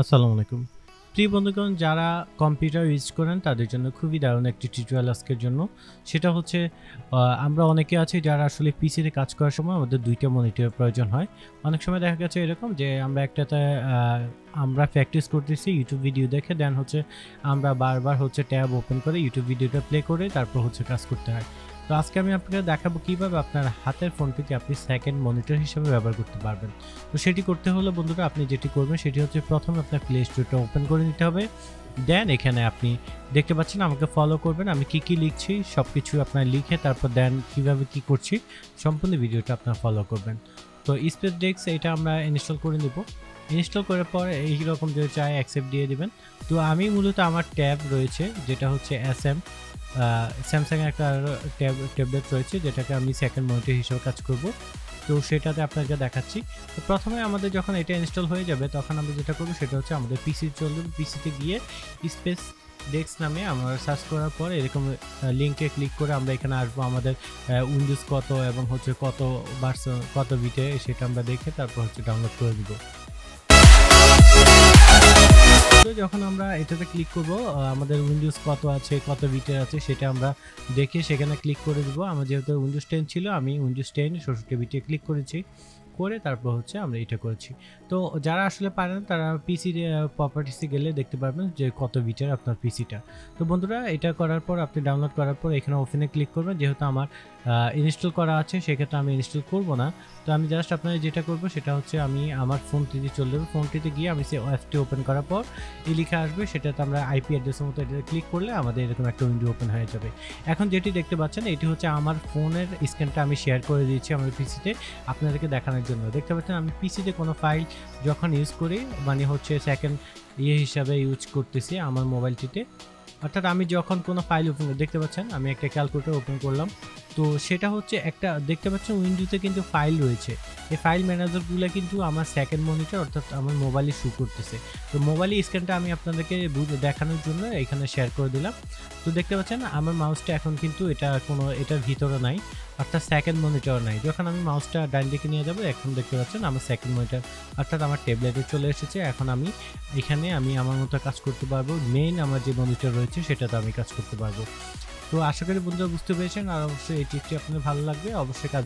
আসসালামু আলাইকুম। প্রিয় বন্ধুগণ, যারা কম্পিউটার ইউজ করেন তাদের জন্য খুবই দারুণ একটি টিউটোরিয়াল আজকের জন্য। সেটা হচ্ছে আমরা অনেকে আছি যারা আসলে পিসিতে কাজ করার সময় আমাদের ২ টা মনিটরের প্রয়োজন হয়। অনেক সময় দেখা গেছে এরকম যে আমরা একটাতে আমরা প্র্যাকটিস করতেছি YouTube ভিডিও দেখে, দেন হচ্ছে আমরা বারবার হচ্ছে ট্যাব ওপেন করে YouTube ভিডিওটা প্লে করে তারপর হচ্ছে কাজ করতে হয়। তো আজকে আমি আপনাকে দেখাবো কিভাবে আপনার হাতের ফোনটিকে আপনি সেকেন্ড মনিটর হিসেবে ব্যবহার করতে পারবেন। তো সেটি করতে হলে বন্ধুরা আপনি যেটি করবেন সেটি হচ্ছে প্রথমে আপনার প্লে স্টোরটা ওপেন করে নিতে হবে। দেন এখানে আপনি দেখতে পাচ্ছেন আমাকে ফলো করবেন। আমি কি লিখছি সবকিছু আপনার লিখে তারপর দেন কিভাবে কি করছি সম্পূর্ণ ভিডিওটা আপনার ফলো করবেন। তো স্পেস ডেস্ক এটা আমরা ইনস্টল করে নিব। ইনস্টল করার পর এইরকম যদি চাই অ্যাকসেপ্ট দিয়ে দিবেন। তো আমি মূলত আমার ট্যাব রয়েছে যেটা হচ্ছে স্যামসাং এর একটা ট্যাবলেট রয়েছে যেটাকে আমি সেকেন্ড মনিটর হিসেবে কাজ করব। তো সেটাতে আপনাকে দেখাচ্ছি। তো প্রথমে আমাদের যখন এটা ইনস্টল হয়ে যাবে তখন আমরা যেটা করব সেটা হচ্ছে আমাদের পিসি চলবে। পিসিতে গিয়ে স্পেস ডেস্ক নামে আমরা সার্চ করার পর এরকম লিংকে ক্লিক করে আমরা এখানে আসবো। আমাদের উইন্ডোজ কত এবং হচ্ছে কত ভার্সন কত বিটে সেটা আমরা দেখে তারপর হচ্ছে ডাউনলোড করে দিব। যখন আমরা এটাতে ক্লিক করব আমাদের উইন্ডোজ কত আছে কত বিটের আছে সেটা আমরা দেখে সেখানে ক্লিক করে দিব। আমার যেহেতু উইন্ডোজ 10 ছিল আমি উইন্ডোজ 10 ৬৪ বিটে ক্লিক করেছি, করে তারপর হচ্ছে আমরা এটা করেছি। তো যারা আসলে পারেন তারা পিসি প্রপার্টিসে গেলে দেখতে পারবেন যে কত বিটের আপনার পিসিটা। তো বন্ধুরা এটা করার পর আপনি ডাউনলোড করার পর এখানে ওপেনে ক্লিক করবেন। যেহেতু আমার ইনস্টল করা আছে সেক্ষেত্রে আমি ইনস্টল করব না। তো আমি জাস্ট আপনাদের যেটা করব সেটা হচ্ছে আমি আমার ফোনটিতে চলে যাবো। ফোনটিতে গিয়ে আমি সেই ওএসটি ওপেন করার পর লেখা আসবে সেটাতে আমরা আইপি অ্যাড্রেসের মতো এটা ক্লিক করলে আমাদের এরকম একটা উইন্ডো ওপেন হয়ে যাবে। এখন যেটি দেখতে পাচ্ছেন এটি হচ্ছে আমার ফোনের স্ক্রিনটা আমি শেয়ার করে দিয়েছি আমার পিসিতে আপনাদেরকে দেখানোর জন্য। দেখতে পাচ্ছেন আমি পিসিতে কোনো ফাইল যখন ইউজ করি মানে হচ্ছে সেকেন্ড হিসাবে ইউজ করতেছি আমার মোবাইলটিতে। অর্থাৎ আমি যখন কোনো ফাইল ওপেন দেখতে পাচ্ছেন আমি একটা ক্যালকুলেটর ওপেন করলাম। তো সেটা হচ্ছে একটা দেখতে পাচ্ছেন উইন্ডোতে কিন্তু ফাইল রয়েছে। এই ফাইল ম্যানেজারগুলো কিন্তু আমার সেকেন্ড মনিটর অর্থাৎ আমার মোবাইলে শো করতেছে। তো মোবাইলের স্ক্রিনটা আমি আপনাদেরকে দেখানোর জন্য এখানে শেয়ার করে দিলাম। তো দেখতে পাচ্ছেন আমার মাউসটা এখন কিন্তু এটার ভিতরে নাই, অর্থাৎ সেকেন্ড মনিটর নাই। যখন আমি মাউসটা ডান দিকে নিয়ে যাব এখন দেখতে পাচ্ছেন আমার সেকেন্ড মনিটর অর্থাৎ আমার ট্যাবলেটে চলে এসেছে। এখন আমি এখানে আমার মতো কাজ করতে পারবো। মেইন আমার যে মনিটর রয়েছে সেটাতে আমি কাজ করতে পারবো। তো আশা করি বন্ধুরা বুঝতে পেরেছেন, আর অবশ্যই এই টিপটি আপনাদের ভালো লাগবে। অবশ্যই কাজ